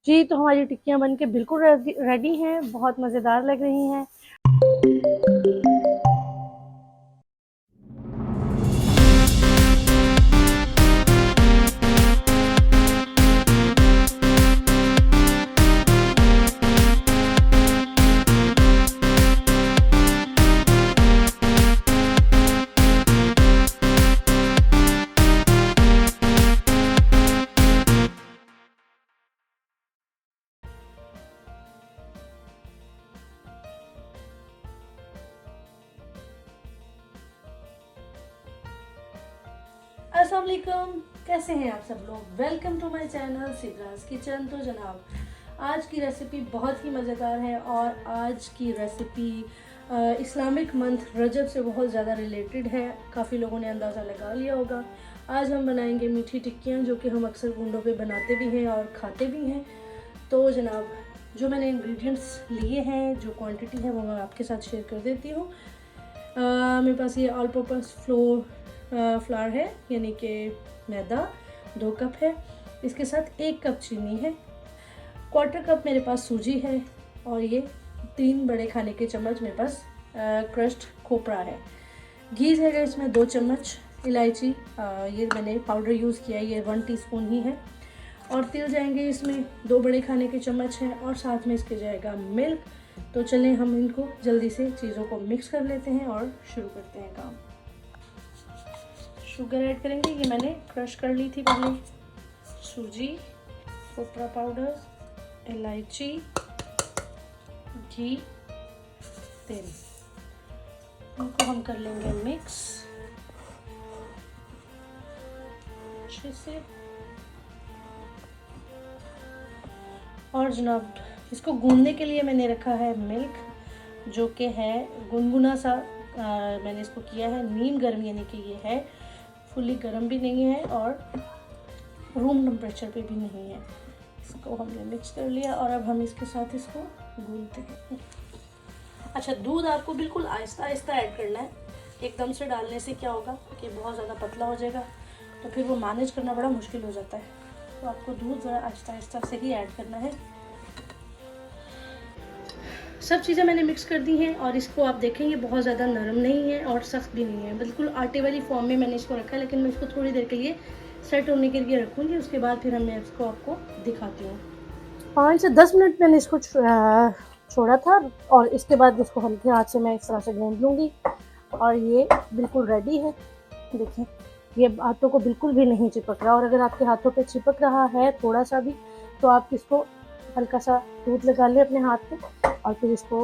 जी, तो हमारी टिक्कियाँ बन के बिल्कुल रेडी हैं, बहुत मज़ेदार लग रही हैं। अस्सलाम वालेकुम, कैसे हैं आप सब लोग। Welcome to my channel Sidra's kitchen. तो जनाब, आज की रेसिपी बहुत ही मज़ेदार है और आज की रेसिपी इस्लामिक मंथ रजब से बहुत ज़्यादा रिलेटेड है। काफ़ी लोगों ने अंदाज़ा लगा लिया होगा। आज हम बनाएंगे मीठी टिक्कियाँ, जो कि हम अक्सर गुंडों पे बनाते भी हैं और खाते भी हैं। तो जनाब, जो मैंने इंग्रेडिएंट्स लिए हैं, जो क्वांटिटी है, वो मैं आपके साथ शेयर कर देती हूँ। मेरे पास ये ऑल पर्पस फ्लावर है, यानी कि मैदा 2 कप है। इसके साथ 1 कप चीनी है, 1/4 कप मेरे पास सूजी है और ये 3 बड़े खाने के चम्मच मेरे पास क्रश्ड खोपरा है। घी है इसमें 2 चम्मच। इलायची ये मैंने पाउडर यूज़ किया है, ये 1 टीस्पून ही है। और तिल जाएंगे इसमें 2 बड़े खाने के चम्मच हैं और साथ में इसके जाएगा मिल्क। तो चलें हम इनको जल्दी से चीज़ों को मिक्स कर लेते हैं और शुरू करते हैं काम। शुगर ऐड करेंगे, ये मैंने क्रश कर ली थी पहले। सूजी, खोपरा पाउडर, इलायची, घी, तेल, इनको हम कर लेंगे मिक्स अच्छे से। और जनाब, इसको गूंदने के लिए मैंने रखा है मिल्क, जो कि है गुनगुना सा। मैंने इसको किया है नीम गर्म, यानी कि ये है फुली गर्म भी नहीं है और रूम टेम्परेचर पे भी नहीं है। इसको हमने मिक्स कर लिया और अब हम इसके साथ इसको गूंदते हैं। अच्छा, दूध आपको बिल्कुल आहिस्ता आहिस्ता ऐड करना है। एकदम से डालने से क्या होगा कि बहुत ज़्यादा पतला हो जाएगा, तो फिर वो मैनेज करना बड़ा मुश्किल हो जाता है। तो आपको दूध ज़रा आहिस्ता आहिस्ता से ही ऐड करना है। सब चीज़ें मैंने मिक्स कर दी हैं और इसको आप देखेंगे बहुत ज़्यादा नरम नहीं है और सख्त भी नहीं है, बिल्कुल आटे वाली फॉर्म में मैंने इसको रखा है। लेकिन मैं इसको थोड़ी देर के लिए सेट होने के लिए रखूँगी, उसके बाद फिर मैं इसको आपको दिखाती हूँ। 5 से 10 मिनट मैंने इसको छोड़ा था और इसके बाद इसको हल्के हाथ से मैं इस तरह से गूंद लूँगी और ये बिल्कुल रेडी है। देखें, ये हाथों को बिल्कुल भी नहीं चिपक रहा, और अगर आपके हाथों पे चिपक रहा है थोड़ा सा भी, तो आप इसको हल्का सा दूध लगा लें अपने हाथ पे और फिर इसको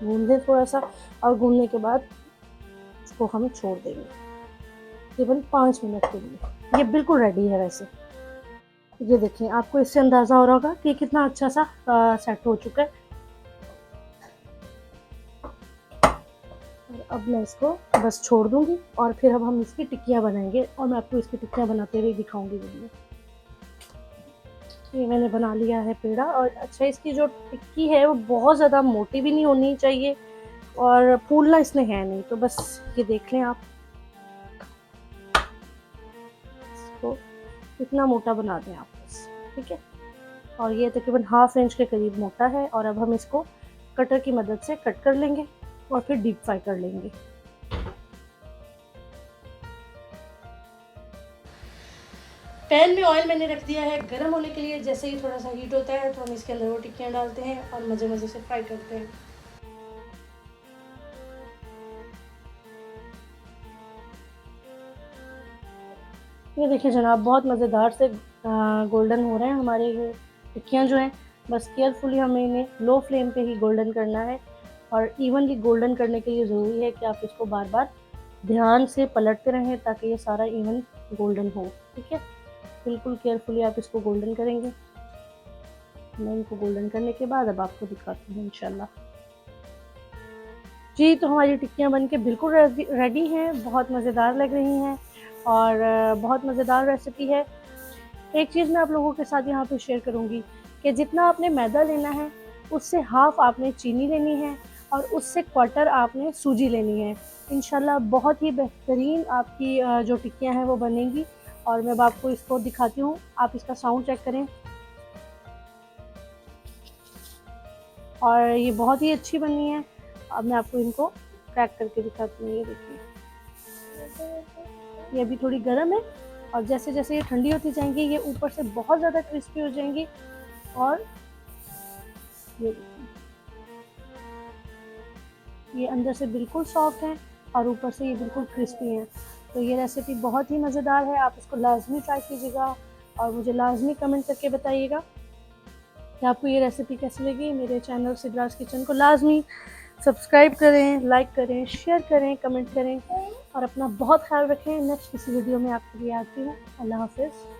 गूंद दें थोड़ा सा। और गूंदने के बाद इसको हम छोड़ देंगे केवल 5 मिनट के लिए। ये बिल्कुल रेडी है। वैसे ये देखें, आपको इससे अंदाज़ा हो रहा होगा कि कितना अच्छा सा सेट हो चुका है। अब मैं इसको बस छोड़ दूंगी और फिर अब हम इसकी टिक्कियाँ बनाएंगे और मैं आपको इसकी टिक्कियाँ बनाते हुए दिखाऊंगी वीडियो। ये मैंने बना लिया है पेड़ा। और अच्छा, इसकी जो टिक्की है वो बहुत ज़्यादा मोटी भी नहीं होनी चाहिए और फूलना इसने है नहीं, तो बस ये देख लें आप, इसको इतना मोटा बना दें आप बस, ठीक है। और ये तकरीबन 1/2 इंच के करीब मोटा है। और अब हम इसको कटर की मदद से कट कर लेंगे और फिर डीप फ्राई कर लेंगे। पैन में ऑयल मैंने रख दिया है गर्म होने के लिए। जैसे ही थोड़ा सा हीट होता है तो हम इसके अंदर वो टिक्कियाँ डालते हैं और मज़े मज़े से फ्राई करते हैं। ये देखिए जनाब, बहुत मज़ेदार से गोल्डन हो रहे हैं हमारे ये टिक्कियाँ जो हैं। बस केयरफुली हमें इन्हें लो फ्लेम पे ही गोल्डन करना है और इवनली गोल्डन करने के लिए ज़रूरी है कि आप इसको बार बार ध्यान से पलटते रहें ताकि ये सारा इवन गोल्डन हो, ठीक है। बिल्कुल केयरफुली आप इसको गोल्डन करेंगे। मैं इनको गोल्डन करने के बाद अब आपको दिखाती हूँ इंशाल्लाह। जी, तो हमारी टिक्कियाँ बनके बिल्कुल रेडी हैं, बहुत मज़ेदार लग रही हैं और बहुत मज़ेदार रेसिपी है। एक चीज़ मैं आप लोगों के साथ यहाँ पे शेयर करूँगी कि जितना आपने मैदा लेना है उससे हाफ़ आपने चीनी लेनी है और उससे 1/4 आपने सूजी लेनी है। इंशाल्लाह बहुत ही बेहतरीन आपकी जो टिक्कियाँ हैं वो बनेंगी। और मैं अब आपको इसको दिखाती हूँ, आप इसका साउंड चेक करें। और ये बहुत ही अच्छी बनी है। अब मैं आपको इनको क्रैक करके दिखाती हूँ। ये देखिए, ये अभी थोड़ी गर्म है और जैसे जैसे ये ठंडी होती जाएंगी ये ऊपर से बहुत ज़्यादा क्रिस्पी हो जाएंगी और ये देखिए, ये अंदर से बिल्कुल सॉफ्ट है और ऊपर से ये बिल्कुल क्रिस्पी है। तो ये रेसिपी बहुत ही मज़ेदार है, आप इसको लाजमी ट्राई कीजिएगा और मुझे लाजमी कमेंट करके बताइएगा कि आपको ये रेसिपी कैसी लगी। मेरे चैनल सिद्राज किचन को लाजमी सब्सक्राइब करें, लाइक करें, शेयर करें, कमेंट करें और अपना बहुत ख्याल रखें। नेक्स्ट किसी वीडियो में आपके लिए आती हूँ। अल्लाह हाफिज़।